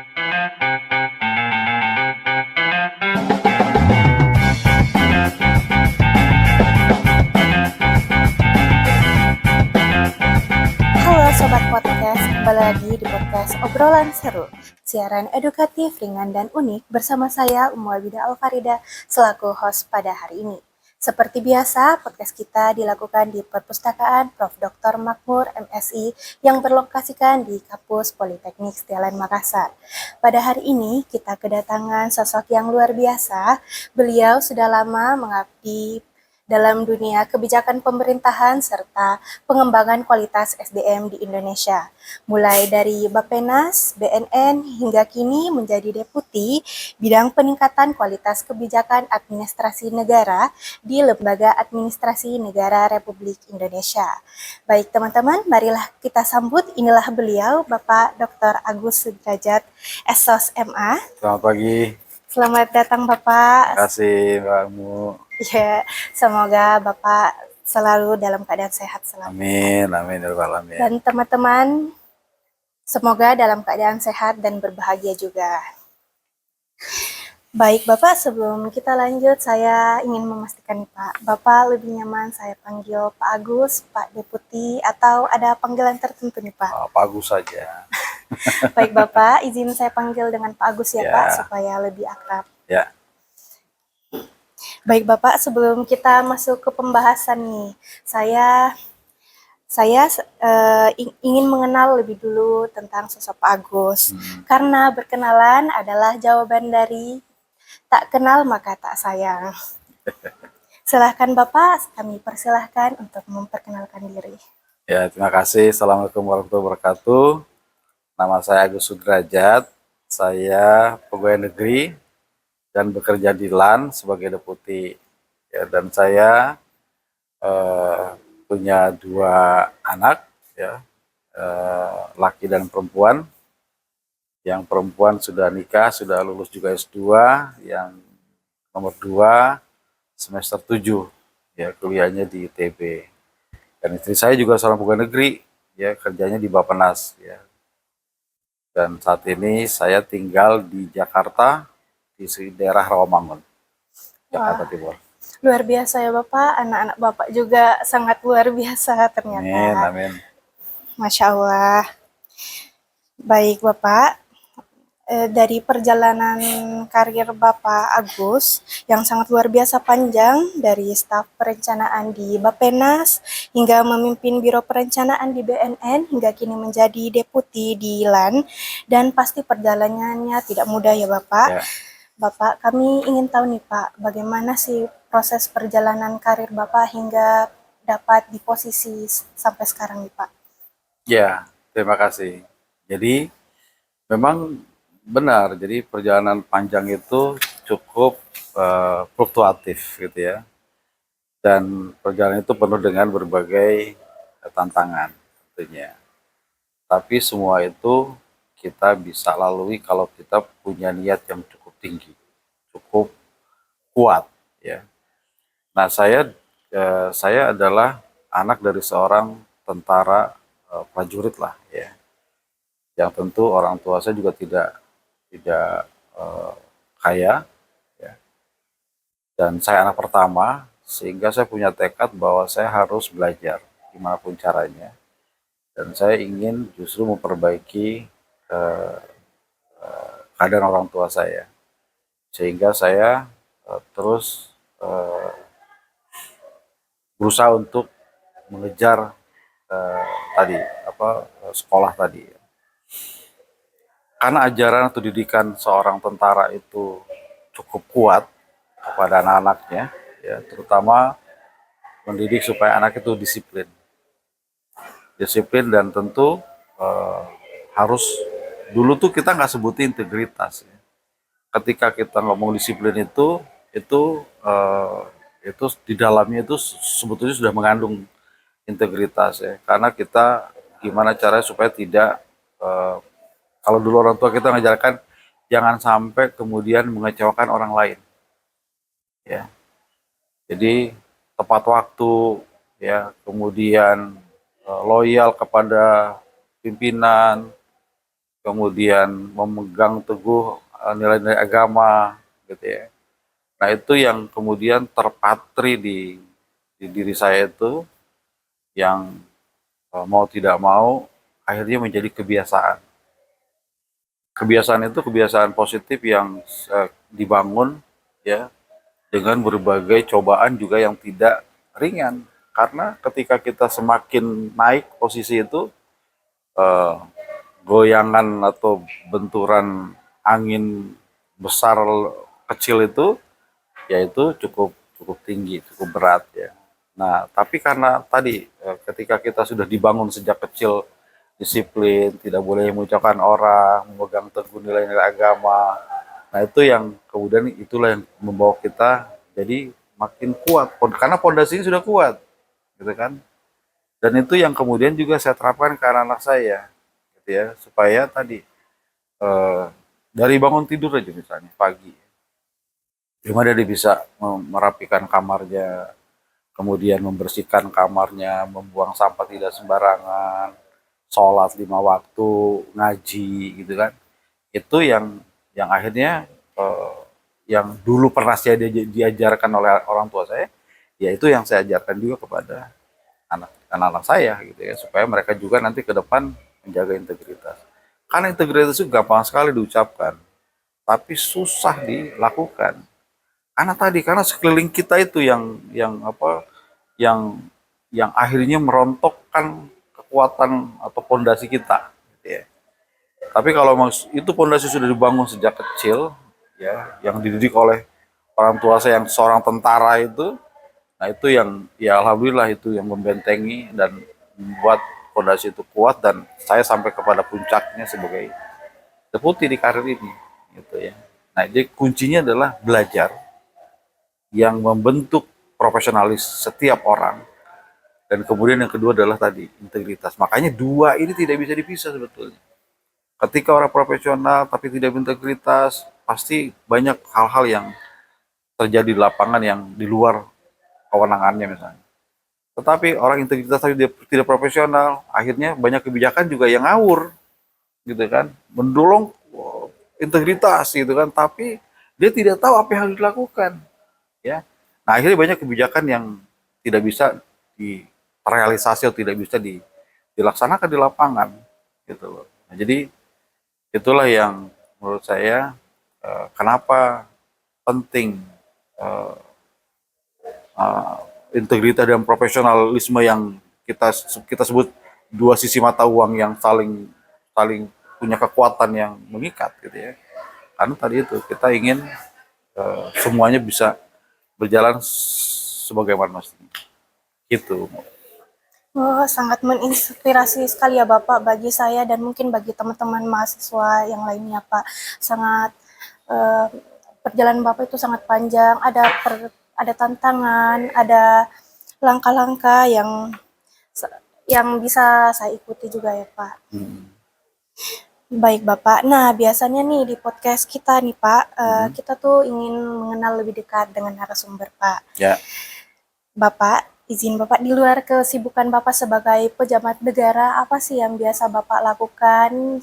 Halo Sobat Podcast, kembali lagi di podcast Obrolan Seru. Siaran edukatif, ringan, dan unik bersama saya Umu Abida Alfarida selaku host pada hari ini. Seperti biasa, podcast kita dilakukan di Perpustakaan Prof. Dr. Makmur MSI yang berlokasikan di Kampus Politeknik Setialan Makassar. Pada hari ini, kita kedatangan sosok yang luar biasa. Beliau sudah lama mengabdi dalam dunia kebijakan pemerintahan serta pengembangan kualitas SDM di Indonesia. Mulai dari Bappenas, BNN, hingga kini menjadi Deputi Bidang Peningkatan Kualitas Kebijakan Administrasi Negara di Lembaga Administrasi Negara Republik Indonesia. Baik teman-teman, marilah kita sambut, inilah beliau, Bapak Dr. Agus Sudrajat, SOS MA. Selamat pagi. Selamat datang Bapak. Terima kasih Mbak Mu. Ya, semoga Bapak selalu dalam keadaan sehat selalu. Amin, amin ya Rabbal alamin. Dan teman-teman, semoga dalam keadaan sehat dan berbahagia juga. Baik Bapak, sebelum kita lanjut, saya ingin memastikan nih Pak, Bapak lebih nyaman saya panggil Pak Agus, Pak Deputi, atau ada panggilan tertentu nih Pak? Pak Agus saja. Baik Bapak, izin saya panggil dengan Pak Agus ya, Ya. Pak, supaya lebih akrab. Ya. Baik Bapak, sebelum kita masuk ke pembahasan nih, saya ingin mengenal lebih dulu tentang sosok Pak Agus. Karena berkenalan adalah jawaban dari tak kenal maka tak sayang. Silahkan Bapak, kami persilahkan untuk memperkenalkan diri. Ya, terima kasih. Assalamualaikum warahmatullahi wabarakatuh. Nama saya Agus Sudrajat. Saya pegawai negeri dan bekerja di LAN sebagai deputi. Ya, dan saya punya 2 anak, ya, laki dan perempuan. Yang perempuan sudah nikah, sudah lulus juga S2, yang nomor 2 semester 7, ya, kuliahnya di ITB. Dan istri saya juga seorang pegawai negeri, ya, kerjanya di Bappenas, ya. Dan saat ini saya tinggal di Jakarta, di daerah Rawamangun, Jakarta Timur. Luar biasa ya Bapak, anak-anak Bapak juga sangat luar biasa ternyata. Amin, amin. Masya Allah. Baik Bapak, dari perjalanan karir Bapak Agus yang sangat luar biasa panjang, dari staf perencanaan di Bappenas hingga memimpin Biro Perencanaan di BNN hingga kini menjadi deputi di LAN, dan pasti perjalanannya tidak mudah ya Bapak. Ya. Bapak, kami ingin tahu nih Pak, bagaimana sih proses perjalanan karir Bapak hingga dapat di posisi sampai sekarang nih Pak? Ya, terima kasih. Jadi memang benar, jadi perjalanan panjang itu cukup fluktuatif gitu ya. Dan perjalanan itu penuh dengan berbagai tantangan tentunya. Tapi semua itu kita bisa lalui kalau kita punya niat yang cukup tinggi, cukup kuat, ya. Nah, saya adalah anak dari seorang tentara prajurit lah, ya. Yang tentu orang tua saya juga tidak kaya, ya. Dan saya anak pertama, sehingga saya punya tekad bahwa saya harus belajar gimana pun caranya. Dan saya ingin justru memperbaiki keadaan orang tua saya, sehingga saya terus berusaha untuk mengejar sekolah tadi. Karena ajaran atau didikan seorang tentara itu cukup kuat kepada anak-anaknya, ya, terutama mendidik supaya anak itu disiplin dan tentu harus, dulu tuh kita nggak sebutin integritas, ya. Ketika kita ngomong disiplin itu di dalamnya itu sebetulnya sudah mengandung integritas, ya, karena kita gimana caranya supaya tidak kalau dulu orang tua kita mengajarkan jangan sampai kemudian mengecewakan orang lain, ya. Jadi tepat waktu, ya, kemudian loyal kepada pimpinan, kemudian memegang teguh nilai-nilai agama gitu ya. Nah itu yang kemudian terpatri di diri saya itu, yang mau tidak mau akhirnya menjadi kebiasaan. Kebiasaan itu kebiasaan positif yang dibangun ya dengan berbagai cobaan juga yang tidak ringan. Karena ketika kita semakin naik posisi itu, eh, goyangan atau benturan angin besar kecil itu yaitu cukup cukup tinggi, cukup berat ya. Nah, tapi karena tadi ketika kita sudah dibangun sejak kecil disiplin, tidak boleh mengucapkan orang, memegang teguh nilai-nilai agama. Nah, itu yang kemudian itulah yang membawa kita jadi makin kuat karena pondasinya sudah kuat, gitu kan? Dan itu yang kemudian juga saya terapkan ke anak-anak saya, gitu ya, supaya tadi eh, dari bangun tidur aja misalnya pagi, gimana dia bisa merapikan kamarnya, kemudian membersihkan kamarnya, membuang sampah tidak sembarangan, sholat 5 waktu, ngaji gitu kan. Itu yang akhirnya eh, yang dulu pernah saya diajarkan oleh orang tua saya, ya itu yang saya ajarkan juga kepada anak-anak saya gitu ya, supaya mereka juga nanti ke depan menjaga integritas. Karena integritas itu gampang sekali diucapkan, tapi susah dilakukan. Karena sekeliling kita itu yang apa yang yang akhirnya merontokkan kekuatan atau pondasi kita gitu ya. Tapi kalau itu pondasi sudah dibangun sejak kecil ya, yang dididik oleh orang tua saya yang seorang tentara itu, nah itu yang ya alhamdulillah itu yang membentengi dan membuat pondasi itu kuat dan saya sampai kepada puncaknya sebagai deputi di karir ini gitu ya. Nah, jadi kuncinya adalah belajar yang membentuk profesionalis setiap orang, dan kemudian yang kedua adalah tadi integritas. Makanya dua ini tidak bisa dipisah sebetulnya. Ketika orang profesional tapi tidak berintegritas, pasti banyak hal-hal yang terjadi di lapangan yang di luar kewenangannya misalnya. Tetapi orang integritas tapi dia tidak profesional, akhirnya banyak kebijakan juga yang ngawur, gitu kan, mendolong integritas gitu kan, tapi dia tidak tahu apa yang harus dilakukan, ya. Nah akhirnya banyak kebijakan yang tidak bisa direalisasi atau tidak bisa dilaksanakan di lapangan, gitu loh. Nah, jadi itulah yang menurut saya kenapa penting eh, uh, integritas dan profesionalisme yang kita kita sebut dua sisi mata uang yang saling saling punya kekuatan yang mengikat gitu ya. Karena tadi itu kita ingin semuanya bisa berjalan sebagaimana mestinya. Gitu. Oh, sangat menginspirasi sekali ya Bapak bagi saya dan mungkin bagi teman-teman mahasiswa yang lainnya Pak. Sangat eh, perjalanan Bapak itu sangat panjang, ada tantangan, ada langkah-langkah yang bisa saya ikuti juga ya Pak. Baik Bapak. Nah, biasanya nih di podcast kita nih Pak, kita tuh ingin mengenal lebih dekat dengan narasumber Pak. Ya. Bapak, izin Bapak di luar kesibukan Bapak sebagai pejabat negara, apa sih yang biasa Bapak lakukan,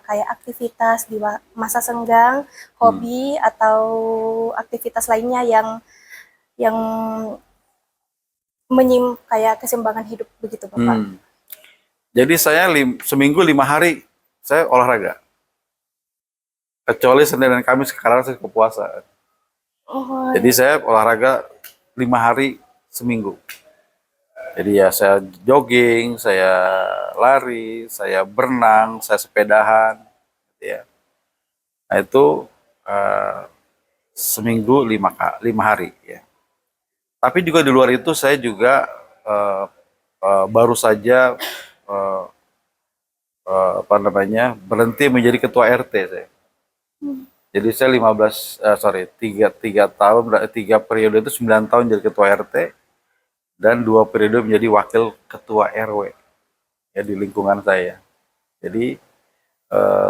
kayak aktivitas di masa senggang, hobi, atau aktivitas lainnya yang kayak keseimbangan hidup begitu Bapak? Jadi saya seminggu 5 hari saya olahraga. Kecuali Senin dan Kamis karena saya kepuasa. Oh, Jadi saya olahraga 5 hari seminggu. Jadi ya saya jogging, saya lari, saya berenang, saya sepedahan, gitu ya. Nah itu seminggu 5 hari ya. Tapi juga di luar itu saya juga baru saja berhenti menjadi ketua RT saya. Jadi saya 3 periode itu 9 tahun jadi ketua RT dan 2 periode menjadi wakil ketua RW ya di lingkungan saya. Jadi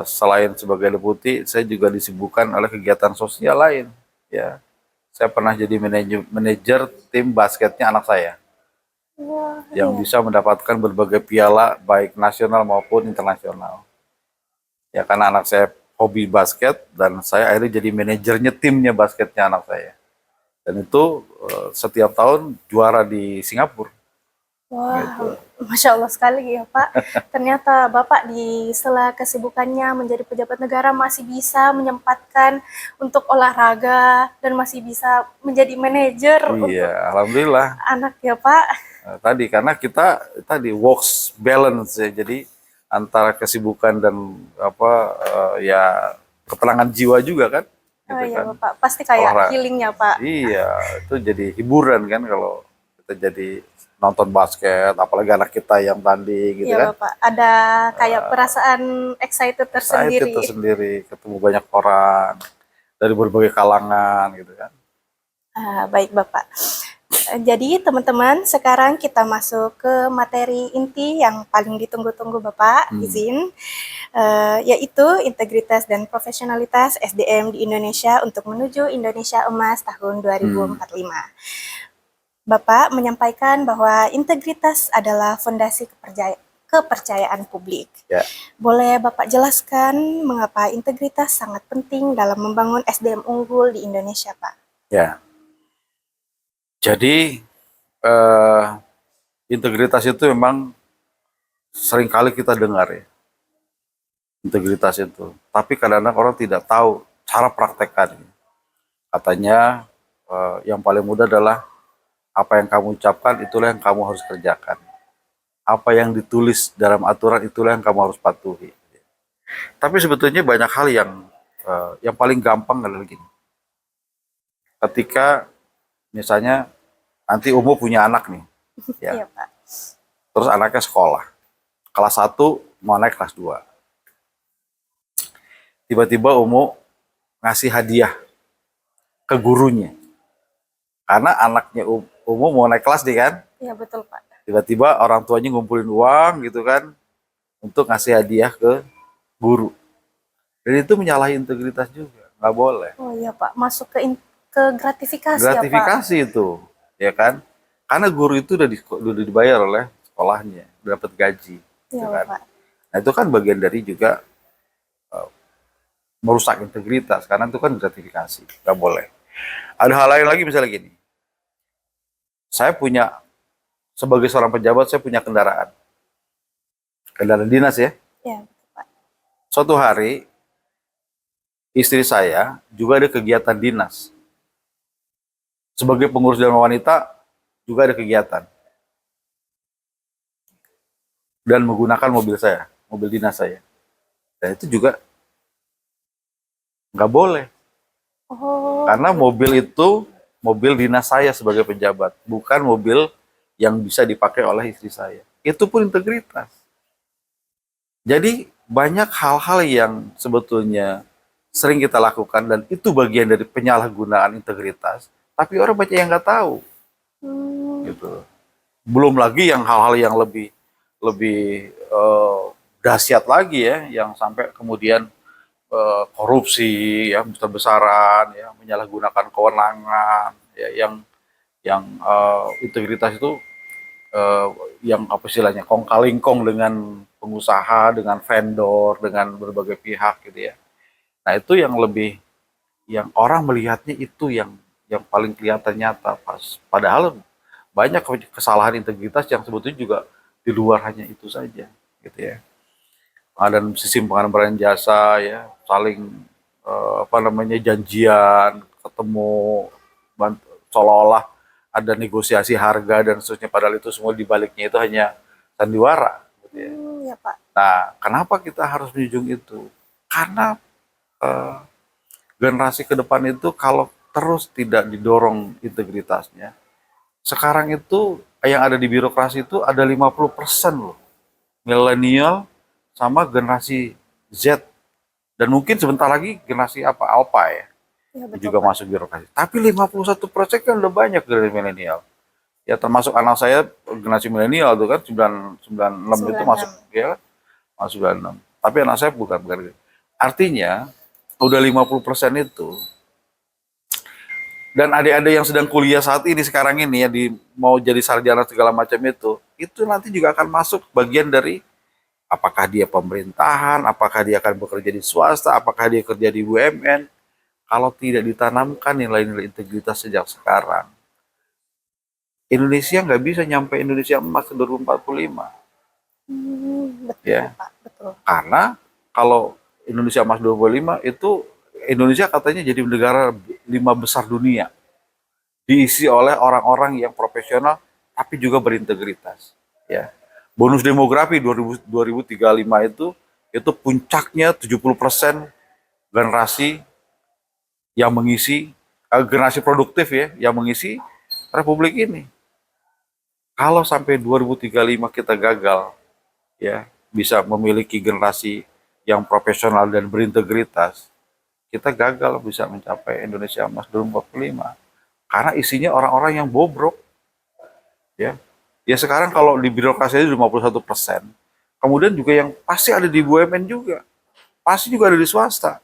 selain sebagai deputi, saya juga disibukkan oleh kegiatan sosial lain ya. Saya pernah jadi manajer tim basketnya anak saya yang bisa mendapatkan berbagai piala baik nasional maupun internasional. Ya karena anak saya hobi basket dan saya akhirnya jadi manajernya timnya basketnya anak saya. Dan itu setiap tahun juara di Singapura Wah, gitu. Masya Allah sekali ya Pak. Ternyata Bapak di sela kesibukannya menjadi pejabat negara masih bisa menyempatkan untuk olahraga dan masih bisa menjadi manajer Iya, untuk alhamdulillah. anak ya Pak. Tadi karena kita tadi works balance ya. Jadi antara kesibukan dan apa ya ketenangan jiwa juga kan Oh gitu iya kan. Bapak, pasti kayak Olahraga. healingnya Pak. Iya, itu jadi hiburan kan kalau kita jadi nonton basket, apalagi anak kita yang tanding gitu Iya kan. Bapak, ada kayak perasaan excited Excited tersendiri. tersendiri, ketemu banyak orang dari berbagai kalangan gitu kan. Baik Bapak. Jadi teman-teman, sekarang kita masuk ke materi inti yang paling ditunggu-tunggu Bapak, izin, yaitu integritas dan profesionalitas SDM di Indonesia untuk menuju Indonesia Emas tahun 2045. Bapak menyampaikan bahwa integritas adalah fondasi kepercayaan publik. Ya, Boleh Bapak jelaskan mengapa integritas sangat penting dalam membangun SDM unggul di Indonesia, Pak? ya. Jadi eh, integritas itu memang seringkali kita dengar ya, integritas itu. Tapi kadang-kadang orang tidak tahu cara praktekkannya. Katanya yang paling mudah adalah apa yang kamu ucapkan itulah yang kamu harus kerjakan. Apa yang ditulis dalam aturan itulah yang kamu harus patuhi. Tapi sebetulnya banyak hal yang paling gampang adalah gini. Ketika misalnya nanti Umu punya anak nih, ya. Iya, Pak. Terus anaknya sekolah. Kelas 1 mau naik kelas 2. Tiba-tiba Umu ngasih hadiah ke gurunya. Karena anaknya Umu mau naik kelas nih kan. Iya, betul, Pak. Tiba-tiba orang tuanya ngumpulin uang gitu kan untuk ngasih hadiah ke guru. Dan itu menyalahi integritas juga, nggak boleh. Oh iya, Pak. Masuk ke gratifikasi ya, Pak? Gratifikasi itu, ya kan? Karena guru itu udah dibayar oleh sekolahnya, udah dapat gaji, gitu Iya, kan? Pak. Nah itu kan bagian dari juga merusak integritas, karena itu kan gratifikasi, nggak boleh. Ada hal lain lagi misalnya gini, saya punya sebagai seorang pejabat saya punya kendaraan dinas ya. Iya, betul, Pak. Suatu hari istri saya juga ada kegiatan dinas. Sebagai pengurus Dharma Wanita juga ada kegiatan. Dan menggunakan mobil saya, mobil dinas saya. Dan itu juga nggak boleh. Oh, Karena mobil itu mobil dinas saya sebagai pejabat. Bukan mobil yang bisa dipakai oleh istri saya. Itu pun integritas. Jadi banyak hal-hal yang sebetulnya sering kita lakukan dan itu bagian dari penyalahgunaan integritas. Tapi orang banyak yang nggak tahu. Gitu. Belum lagi yang hal-hal yang lebih lebih dahsyat lagi ya, yang sampai kemudian korupsi ya besar-besaran ya, menyalahgunakan kewenangan ya, yang integritas itu yang apa istilahnya kong kali kong dengan pengusaha, dengan vendor, dengan berbagai pihak gitu ya. Nah itu yang lebih, yang orang melihatnya itu yang paling kelihatan nyata pas. Padahal banyak kesalahan integritas yang sebetulnya juga di luar hanya itu saja, gitu ya. Dan sistem pengadaan jasa ya, saling apa namanya janjian, ketemu, seolah-olah ada negosiasi harga dan seterusnya. Padahal itu semua dibaliknya itu hanya sandiwara. Gitu ya. Ya Pak. Nah, kenapa kita harus menjunjung itu? Karena eh, generasi ke depan itu kalau terus tidak didorong integritasnya, sekarang itu yang ada di birokrasi itu ada 50% loh. Milenial sama generasi Z. Dan mungkin sebentar lagi generasi apa? Alpha ya. Ya, betul, Juga Pak. masuk birokrasi. Tapi 51% kan udah banyak dari milenial. Ya termasuk anak saya generasi milenial tuh kan 996 itu masuk 96. ya kan? Masuk 96. Tapi anak saya bukan. Artinya udah 50% itu, dan adik-adik yang sedang kuliah saat ini sekarang ini ya mau jadi sarjana segala macam itu nanti juga akan masuk bagian dari Apakah dia pemerintahan, apakah dia akan bekerja di swasta, apakah dia kerja di BUMN. Kalau tidak ditanamkan nilai-nilai integritas sejak sekarang, Indonesia nggak bisa nyampe Indonesia emas 2045. Betul Ya, Pak, betul. karena kalau Indonesia emas 2045 itu Indonesia katanya jadi negara 5 besar dunia, diisi oleh orang-orang yang profesional tapi juga berintegritas. Ya, bonus demografi 2035 itu puncaknya 70% generasi yang mengisi generasi produktif ya yang mengisi republik ini. Kalau sampai 2035 kita gagal ya bisa memiliki generasi yang profesional dan berintegritas, kita gagal bisa mencapai Indonesia Emas 2045 karena isinya orang-orang yang bobrok ya. Ya sekarang kalau di birokrasi itu 51%. Kemudian juga yang pasti ada di BUMN juga. Pasti juga ada di swasta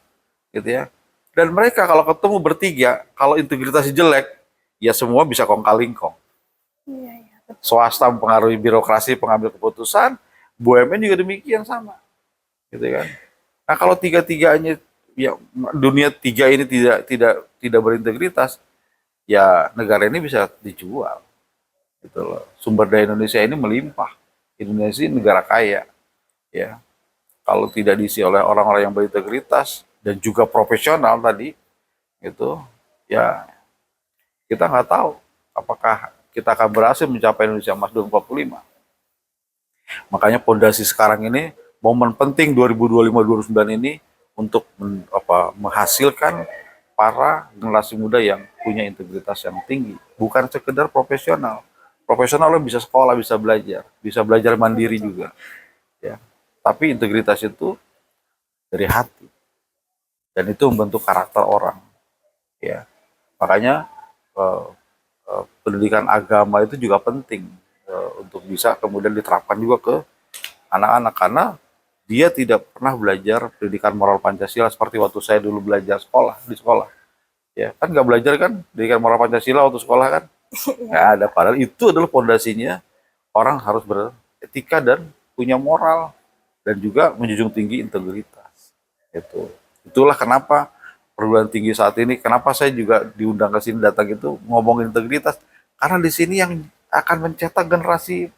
gitu ya. Dan mereka kalau ketemu bertiga, kalau integritasnya jelek, ya semua bisa kong-kali-kong. Iya, iya, betul. Swasta mempengaruhi birokrasi pengambil keputusan, BUMN juga demikian sama, gitu kan. Nah kalau tiga-tiganya ya dunia tiga ini tidak berintegritas, ya negara ini bisa dijual, gitu loh. Sumber daya Indonesia ini melimpah. Indonesia ini negara kaya, ya. Kalau tidak diisi oleh orang-orang yang berintegritas dan juga profesional tadi, gitu, ya kita nggak tahu apakah kita akan berhasil mencapai Indonesia Emas 2045. Makanya pondasi sekarang ini momen penting 2025-2029 ini untuk menghasilkan para generasi muda yang punya integritas yang tinggi, bukan sekedar profesional. Profesional lo bisa sekolah, bisa belajar mandiri juga, ya. Tapi integritas itu dari hati dan itu membentuk karakter orang, ya. Makanya eh, pendidikan agama itu juga penting untuk bisa kemudian diterapkan juga ke anak-anak karena dia tidak pernah belajar pendidikan moral Pancasila seperti waktu saya dulu belajar di sekolah ya kan nggak belajar kan pendidikan moral Pancasila waktu sekolah kan nggak ada padahal itu adalah pondasinya orang harus beretika dan punya moral dan juga menjunjung tinggi integritas itulah kenapa perguruan tinggi saat ini kenapa saya juga diundang ke sini datang itu ngomongin integritas karena di sini yang akan mencetak generasi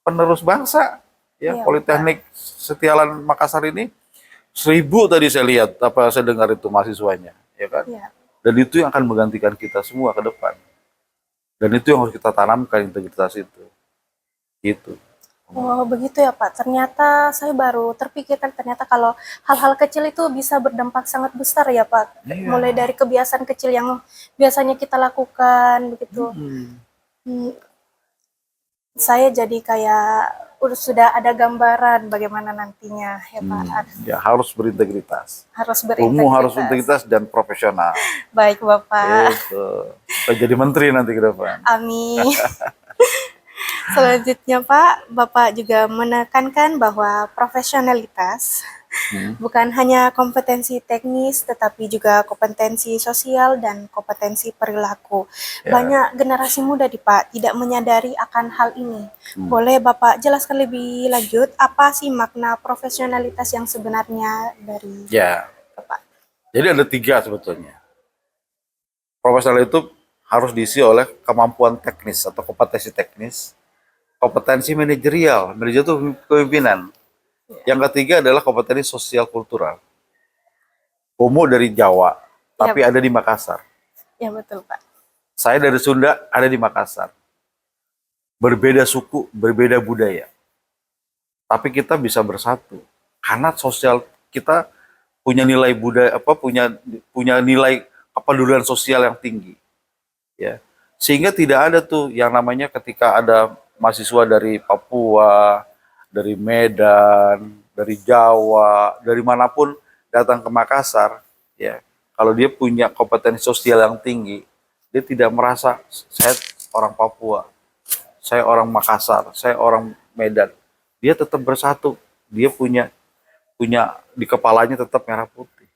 penerus bangsa ya Iya, Politeknik Setialan Makassar ini 1.000 tadi saya lihat apa saya dengar itu mahasiswanya ya kan iya. dan itu yang akan menggantikan kita semua ke depan dan itu yang harus kita tanamkan integritas itu gitu. Oh, begitu ya Pak. Ternyata saya baru terpikirkan ternyata kalau hal-hal kecil itu bisa berdampak sangat besar ya Pak. Iya. Mulai dari kebiasaan kecil yang biasanya kita lakukan begitu. Hmm, saya jadi kayak udah sudah ada gambaran bagaimana nantinya ya Pak. Ya harus berintegritas. Harus Umum harus berintegritas. integritas dan profesional. Baik Bapak. Itu. Supaya jadi menteri nanti ke depan. Amin. Selanjutnya Pak, Bapak juga menekankan bahwa profesionalitas bukan hanya kompetensi teknis, tetapi juga kompetensi sosial dan kompetensi perilaku. Ya. Banyak generasi muda di Pak tidak menyadari akan hal ini. Boleh Bapak jelaskan lebih lanjut apa sih makna profesionalitas yang sebenarnya dari Ya. Bapak? Jadi ada 3 sebetulnya. Profesional itu harus diisi oleh kemampuan teknis atau kompetensi teknis, kompetensi manajerial, manajer itu kepemimpinan. Yang ketiga adalah kompetensi sosial kultural. Homo dari Jawa, tapi ada di Makassar. Ya betul Pak. Saya dari Sunda, ada di Makassar. Berbeda suku, berbeda budaya. Tapi kita bisa bersatu karena sosial kita punya nilai budaya punya nilai kepedulian sosial yang tinggi. Ya. Sehingga tidak ada tuh yang namanya ketika ada mahasiswa dari Papua, dari Medan, dari Jawa, dari manapun datang ke Makassar, ya. Kalau dia punya kompetensi sosial yang tinggi, dia tidak merasa saya orang Papua, saya orang Makassar, saya orang Medan. Dia tetap bersatu. Dia punya di kepalanya tetap merah putih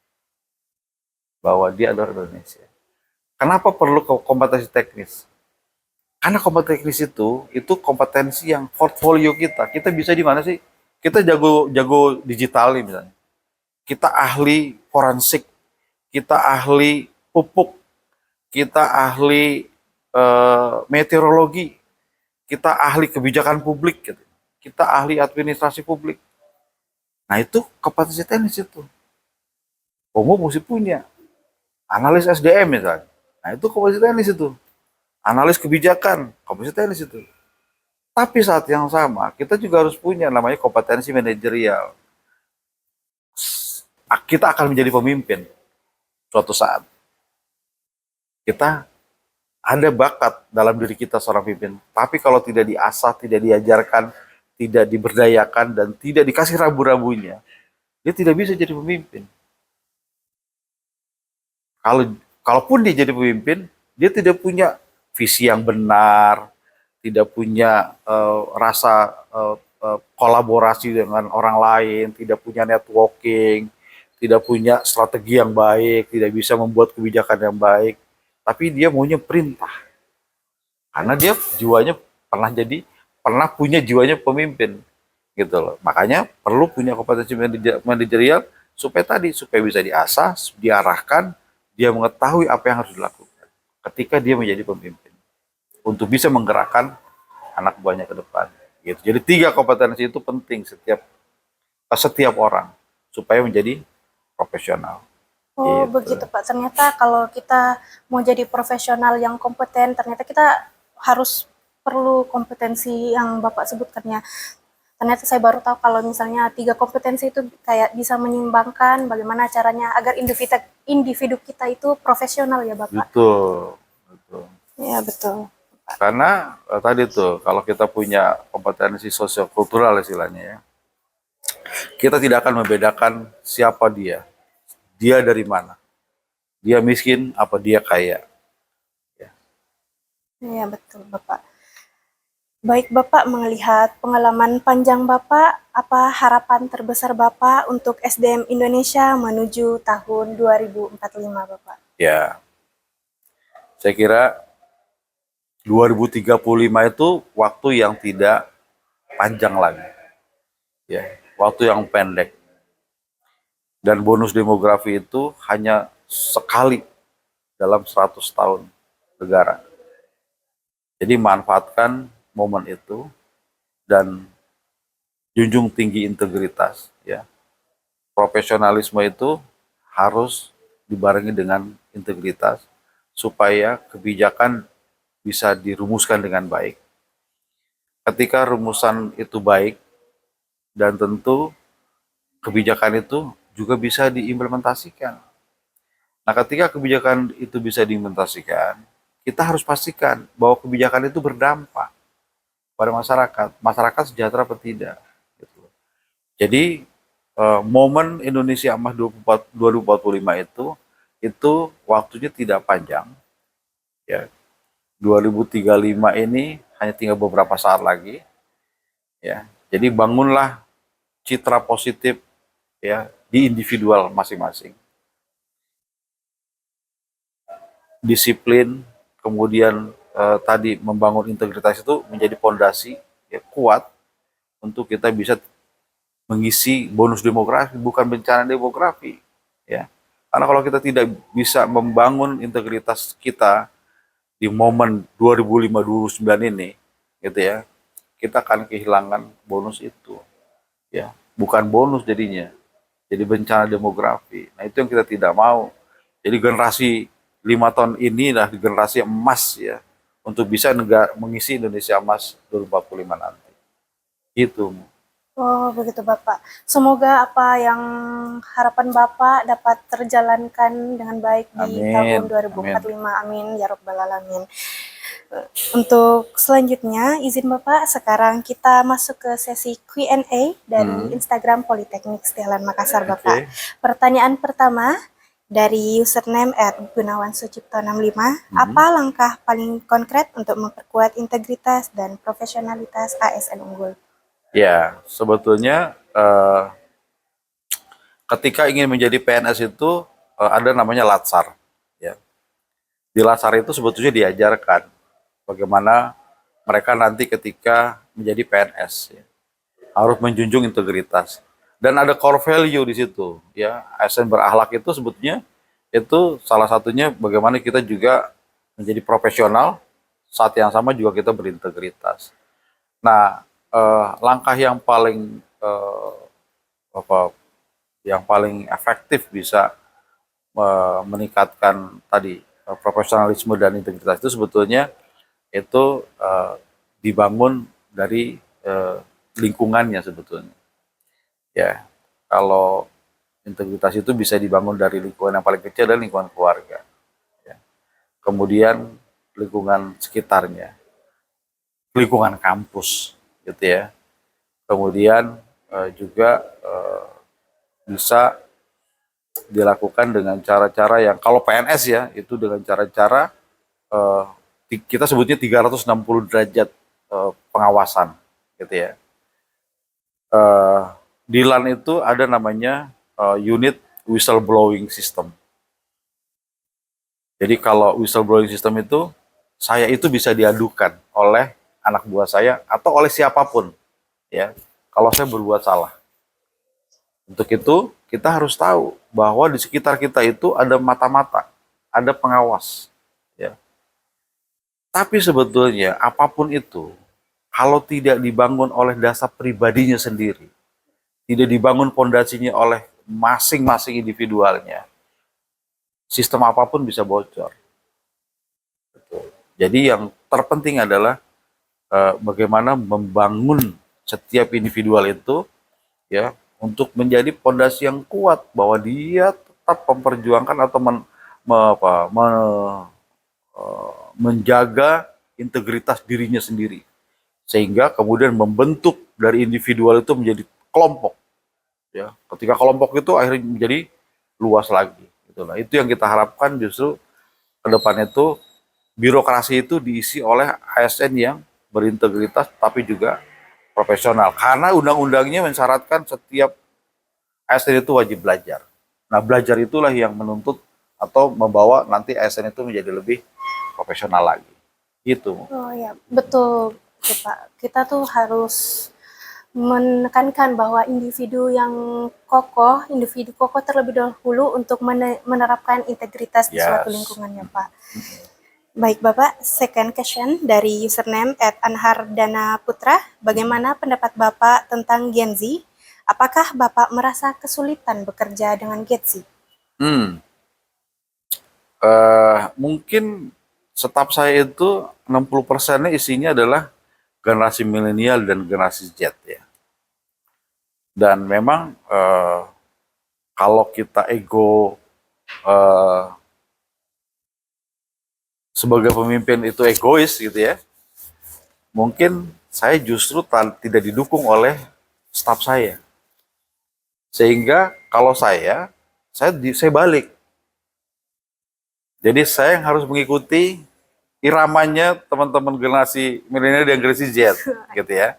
bahwa dia adalah Indonesia. Kenapa perlu kompetensi teknis? Karena kompetensi teknis itu kompetensi yang portfolio kita. Kita bisa di mana sih? Kita jago digital nih misalnya. Kita ahli forensik, kita ahli pupuk, kita ahli meteorologi, kita ahli kebijakan publik, gitu. Kita ahli administrasi publik. Nah itu kompetensi teknis itu. Kamu mesti punya analis SDM misalnya. Nah itu kompetensi teknis itu. Analis kebijakan, kompetensi teknis itu. Tapi saat yang sama, kita juga harus punya namanya kompetensi manajerial. Kita akan menjadi pemimpin suatu saat. Kita ada bakat dalam diri kita seorang pemimpin. Tapi kalau tidak diasah, tidak diajarkan, tidak diberdayakan, dan tidak dikasih rambu-rambunya, dia tidak bisa jadi pemimpin. Kalaupun dia jadi pemimpin, dia tidak punya visi yang benar, tidak punya rasa kolaborasi dengan orang lain, tidak punya networking, tidak punya strategi yang baik, tidak bisa membuat kebijakan yang baik, tapi dia maunya perintah. Karena dia jiwanya pernah punya jiwanya pemimpin, gitu loh. Makanya perlu punya kompetensi manajerial supaya bisa diasah, diarahkan, dia mengetahui apa yang harus dilakukan ketika dia menjadi pemimpin untuk bisa menggerakkan anak buahnya ke depan. Gitu. Jadi 3 kompetensi itu penting setiap orang supaya menjadi profesional. Oh, Gitu. begitu Pak. Ternyata kalau kita mau jadi profesional yang kompeten, ternyata kita harus perlu kompetensi yang Bapak sebutkannya. Ternyata saya baru tahu kalau misalnya 3 kompetensi itu kayak bisa menyeimbangkan bagaimana caranya agar individu kita itu profesional ya Bapak. Betul. Betul. Ya, betul. Karena tadi tuh kalau kita punya kompetensi sosiokultural istilahnya ya, kita tidak akan membedakan siapa dia dari mana, dia miskin apa dia kaya. Ya, betul Bapak. Baik Bapak, melihat pengalaman panjang Bapak, apa harapan terbesar Bapak untuk SDM Indonesia menuju tahun 2045 Bapak? Ya, saya kira 2035 itu waktu yang tidak panjang lagi. Ya, waktu yang pendek. Dan bonus demografi itu hanya sekali dalam 100 tahun negara. Jadi manfaatkan momen itu dan junjung tinggi integritas, ya. Profesionalisme itu harus dibarengi dengan integritas supaya kebijakan bisa dirumuskan dengan baik. Ketika rumusan itu baik dan tentu kebijakan itu juga bisa diimplementasikan. Nah, ketika kebijakan itu bisa diimplementasikan, kita harus pastikan bahwa kebijakan itu berdampak pada masyarakat. Masyarakat sejahtera atau tidak. Gitu. Jadi, momen Indonesia Emas 2045 itu waktunya tidak panjang. Ya. 2035 ini hanya tinggal beberapa saat lagi. Ya. Jadi bangunlah citra positif ya di individual masing-masing. Disiplin, kemudian tadi membangun integritas itu menjadi fondasi ya, kuat untuk kita bisa mengisi bonus demografi, bukan bencana demografi. Ya. Karena kalau kita tidak bisa membangun integritas kita di momen 2005-2009 ini, gitu ya, kita akan kehilangan bonus itu. Ya, bukan bonus jadinya, jadi bencana demografi. Nah itu yang kita tidak mau. Jadi generasi 5 tahun ini adalah generasi emas ya untuk bisa mengisi Indonesia Emas 2045 nanti. Itu. Oh, begitu Bapak. Semoga apa yang harapan Bapak dapat terjalankan dengan baik di tahun 2045. Amin ya Rabbal Alamin. Untuk selanjutnya, izin Bapak, sekarang kita masuk ke sesi Q&A dari Instagram Politeknik Setialan Makassar, Bapak. Pertanyaan pertama dari username @gunawansucipto65, apa langkah paling konkret untuk memperkuat integritas dan profesionalitas ASN Unggul? Ya, sebetulnya ketika ingin menjadi PNS itu ada namanya Latsar. Ya. Di Latsar itu sebetulnya diajarkan bagaimana mereka nanti ketika menjadi PNS. Ya. harus menjunjung integritas. Dan ada core value di situ, ya. ASN berakhlak itu sebetulnya itu salah satunya bagaimana kita juga menjadi profesional, saat yang sama juga kita berintegritas. Nah, langkah yang paling apa yang paling efektif bisa meningkatkan tadi profesionalisme dan integritas itu sebetulnya itu dibangun dari lingkungannya sebetulnya. Ya, kalau integritas itu bisa dibangun dari lingkungan yang paling kecil dan lingkungan keluarga. Ya. Kemudian lingkungan sekitarnya, lingkungan kampus, gitu ya. Kemudian juga bisa dilakukan dengan cara-cara yang kalau PNS ya itu dengan cara-cara eh, kita sebutnya 360 derajat pengawasan, gitu ya. Eh, di LAN itu ada namanya unit whistleblowing system. Jadi kalau whistleblowing system itu saya itu bisa diadukan oleh anak buah saya atau oleh siapapun, ya. Kalau saya berbuat salah. Untuk itu kita harus tahu bahwa di sekitar kita itu ada mata-mata, ada pengawas, ya. Tapi sebetulnya apapun itu, kalau tidak dibangun oleh dasar pribadinya sendiri, tidak dibangun pondasinya oleh masing-masing individualnya, sistem apapun bisa bocor. Jadi yang terpenting adalah bagaimana membangun setiap individual itu, ya, untuk menjadi pondasi yang kuat bahwa dia tetap memperjuangkan atau menjaga integritas dirinya sendiri sehingga kemudian membentuk dari individual itu menjadi kelompok, ya. Ketika kelompok itu akhirnya menjadi luas lagi, itulah itu yang kita harapkan justru ke depan itu birokrasi itu diisi oleh ASN yang berintegritas tapi juga profesional karena undang-undangnya mensyaratkan setiap ASN itu wajib belajar. Nah, belajar itulah yang menuntut atau membawa nanti ASN itu menjadi lebih profesional lagi. Gitu. Oh ya, betul, betul Pak. Kita tuh harus menekankan bahwa individu kokoh terlebih dahulu untuk menerapkan integritas di suatu Yes. lingkungannya, Pak. Baik Bapak, second question dari username @anhardanaputra. Bagaimana pendapat Bapak tentang Gen Z? Apakah Bapak merasa kesulitan bekerja dengan Gen Z? Mungkin staf saya itu 60%-nya isinya adalah generasi milenial dan generasi Z, ya. Dan memang kalau kita ego sebagai pemimpin itu egois gitu ya, mungkin saya justru tidak didukung oleh staf saya. Sehingga kalau saya balik. Jadi saya yang harus mengikuti iramanya teman-teman generasi milenial dan generasi Z gitu ya.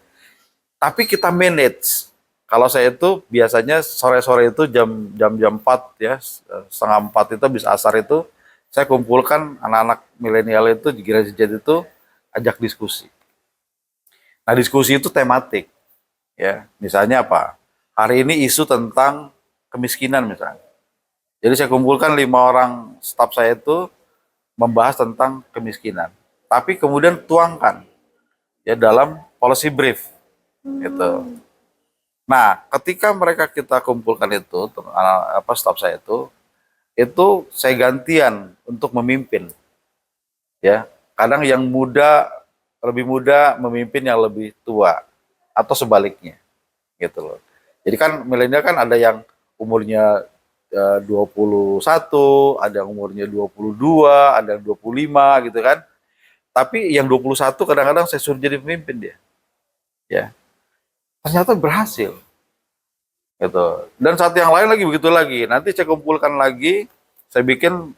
Tapi kita manage. Kalau saya itu biasanya sore-sore itu jam 4 ya, setengah 4 itu habis asar itu saya kumpulkan anak-anak milenial itu di generasi Z itu ajak diskusi. Nah, diskusi itu tematik ya. Misalnya apa? Hari ini isu tentang kemiskinan misalnya. Jadi saya kumpulkan 5 orang staf saya itu membahas tentang kemiskinan. Tapi kemudian tuangkan ya dalam policy brief gitu. Nah, ketika mereka kita kumpulkan itu, staf saya itu saya gantian untuk memimpin, ya. Kadang yang lebih muda memimpin yang lebih tua, atau sebaliknya, gitu loh. Jadi kan milenial kan ada yang umurnya 21, ada yang umurnya 22, ada yang 25 gitu kan. Tapi yang 21 kadang-kadang saya suruh jadi pemimpin dia, ya. Ternyata berhasil. Gitu. Dan saat yang lain lagi begitu lagi. Nanti saya kumpulkan lagi, saya bikin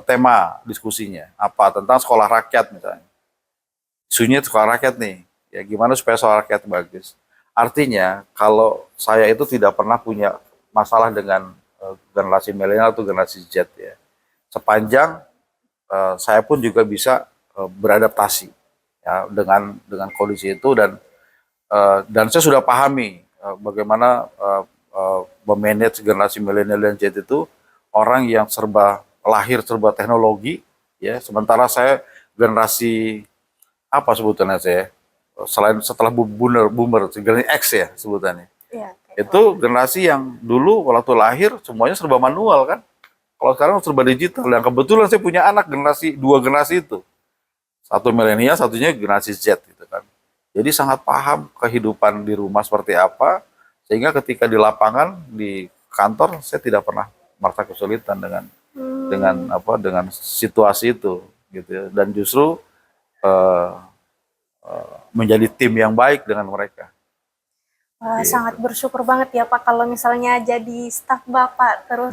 tema diskusinya apa tentang sekolah rakyat misalnya. Isunya sekolah rakyat nih, ya gimana supaya sekolah rakyat bagus. Artinya kalau saya itu tidak pernah punya masalah dengan generasi milenial atau generasi Z ya. Sepanjang saya pun juga bisa beradaptasi ya dengan kondisi itu dan dan saya sudah pahami bagaimana memanage generasi milenial dan Z itu orang yang lahir serba teknologi, ya. Sementara saya generasi apa sebutannya saya? Selain setelah boomer, generasi X ya sebutannya. Iya, Itu generasi yang dulu waktu lahir semuanya serba manual kan. Kalau sekarang serba digital. Dan kebetulan saya punya anak dua generasi itu. Satu milenial, satunya generasi Z gitu kan. Jadi sangat paham kehidupan di rumah seperti apa, sehingga ketika di lapangan, di kantor, saya tidak pernah merasa kesulitan dengan situasi itu gitu ya. Dan justru eh, menjadi tim yang baik dengan mereka. Wah, sangat Gitu. bersyukur banget ya Pak kalau misalnya jadi staf Bapak. Terus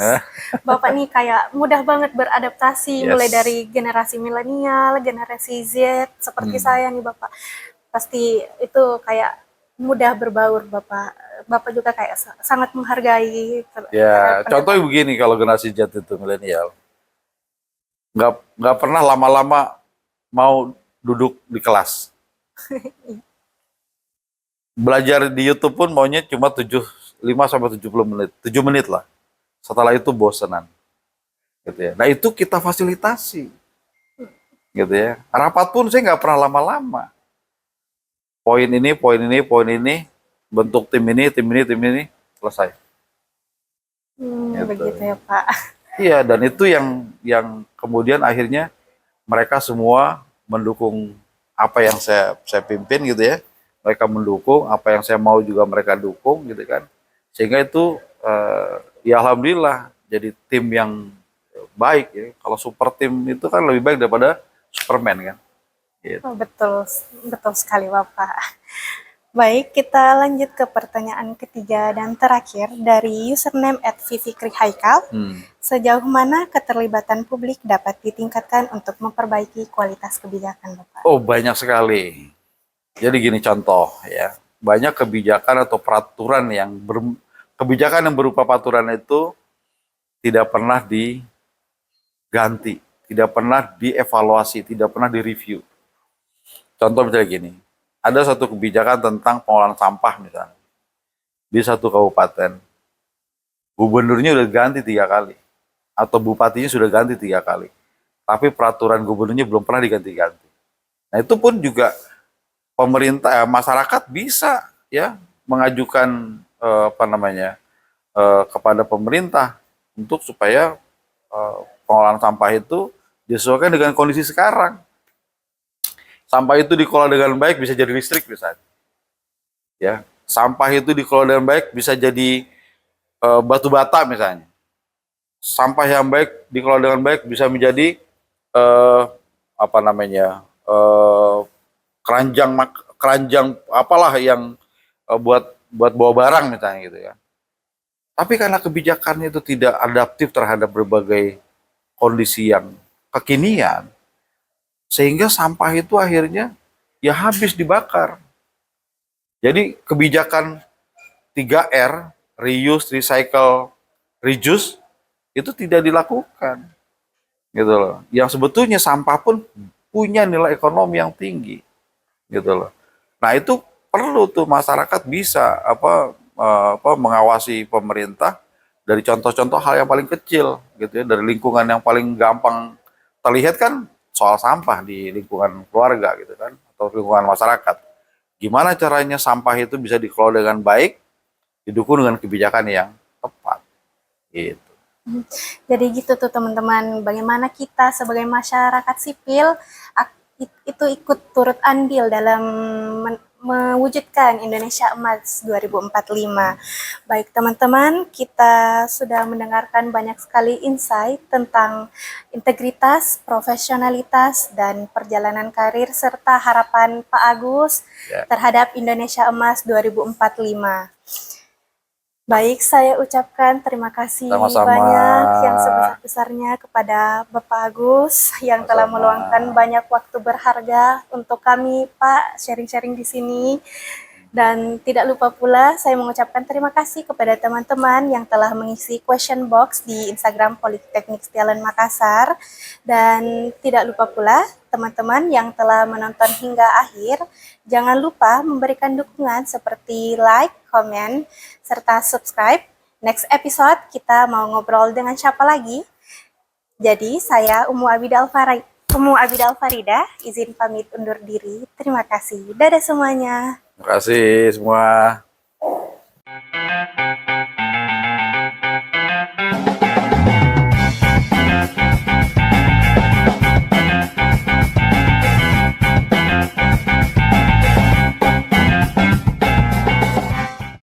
Bapak nih kayak mudah banget beradaptasi mulai Yes. dari generasi milenial, generasi Z seperti Hmm. saya nih Bapak. Pasti itu kayak mudah berbaur Bapak. Bapak juga kayak sangat menghargai Ya, pendapat. contohnya begini kalau generasi Z itu milenial, nggak pernah lama-lama mau duduk di kelas. Belajar di YouTube pun maunya cuma 5 sampai 70 menit, 7 menit lah. Setelah itu bosenan, gitu ya. Nah itu kita fasilitasi, gitu ya. Rapat pun saya nggak pernah lama-lama. Poin ini, poin ini, poin ini, bentuk tim ini, tim ini, tim ini, selesai. Gitu. Begitu ya Pak. Iya, dan itu yang kemudian akhirnya mereka semua mendukung apa yang saya pimpin gitu ya. Mereka mendukung apa yang saya mau juga mereka dukung gitu kan. Sehingga itu ya alhamdulillah jadi tim yang baik ya. Kalau super tim itu kan lebih baik daripada Superman kan. Gitu. Oh, betul, betul sekali Bapak. Baik, kita lanjut ke pertanyaan ketiga dan terakhir dari username @vivikrihaikal. Sejauh mana keterlibatan publik dapat ditingkatkan untuk memperbaiki kualitas kebijakan, Bapak? Oh banyak sekali. Jadi gini contoh ya, banyak kebijakan atau peraturan kebijakan yang berupa peraturan itu tidak pernah diganti, tidak pernah dievaluasi, tidak pernah direview. Contoh misalnya gini, ada satu kebijakan tentang pengolahan sampah misalnya di satu kabupaten, gubernurnya udah ganti 3 kali atau bupatinya sudah ganti 3 kali, tapi peraturan gubernurnya belum pernah diganti-ganti. Nah itu pun juga pemerintah, masyarakat bisa ya mengajukan kepada pemerintah untuk supaya pengolahan sampah itu disesuaikan dengan kondisi sekarang. Sampah itu dikelola dengan baik bisa jadi listrik misalnya. Ya, sampah itu dikelola dengan baik bisa jadi batu bata misalnya. Sampah yang baik dikelola dengan baik bisa menjadi eh, apa namanya keranjang keranjang apalah yang buat bawa barang misalnya gitu ya. Tapi karena kebijakannya itu tidak adaptif terhadap berbagai kondisi yang kekinian, sehingga sampah itu akhirnya ya habis dibakar. Jadi kebijakan 3R, reuse, recycle, reduce, itu tidak dilakukan. Gitu loh. Yang sebetulnya sampah pun punya nilai ekonomi yang tinggi. Gitu loh. Nah itu perlu tuh masyarakat bisa mengawasi pemerintah dari contoh-contoh hal yang paling kecil gitu ya, dari lingkungan yang paling gampang terlihat kan soal sampah di lingkungan keluarga gitu kan atau lingkungan masyarakat. Gimana caranya sampah itu bisa dikelola dengan baik, didukung dengan kebijakan yang tepat. Gitu. Jadi gitu tuh teman-teman, bagaimana kita sebagai masyarakat sipil itu ikut turut andil dalam mewujudkan Indonesia Emas 2045. Baik teman-teman, kita sudah mendengarkan banyak sekali insight tentang integritas, profesionalitas, dan perjalanan karir serta harapan Pak Agus terhadap Indonesia Emas 2045. Baik, saya ucapkan terima kasih Sama-sama. banyak yang sebesar-besarnya kepada Bapak Agus yang telah meluangkan banyak waktu berharga untuk kami, Pak, sharing-sharing di sini. Dan tidak lupa pula saya mengucapkan terima kasih kepada teman-teman yang telah mengisi question box di Instagram Politeknik Setialan Makassar. Dan tidak lupa pula teman-teman yang telah menonton hingga akhir. Jangan lupa memberikan dukungan seperti like, komen, serta subscribe. Next episode kita mau ngobrol dengan siapa lagi? Jadi saya Umu Abida Alfarida, izin pamit undur diri. Terima kasih. Dadah semuanya. Terima kasih semua.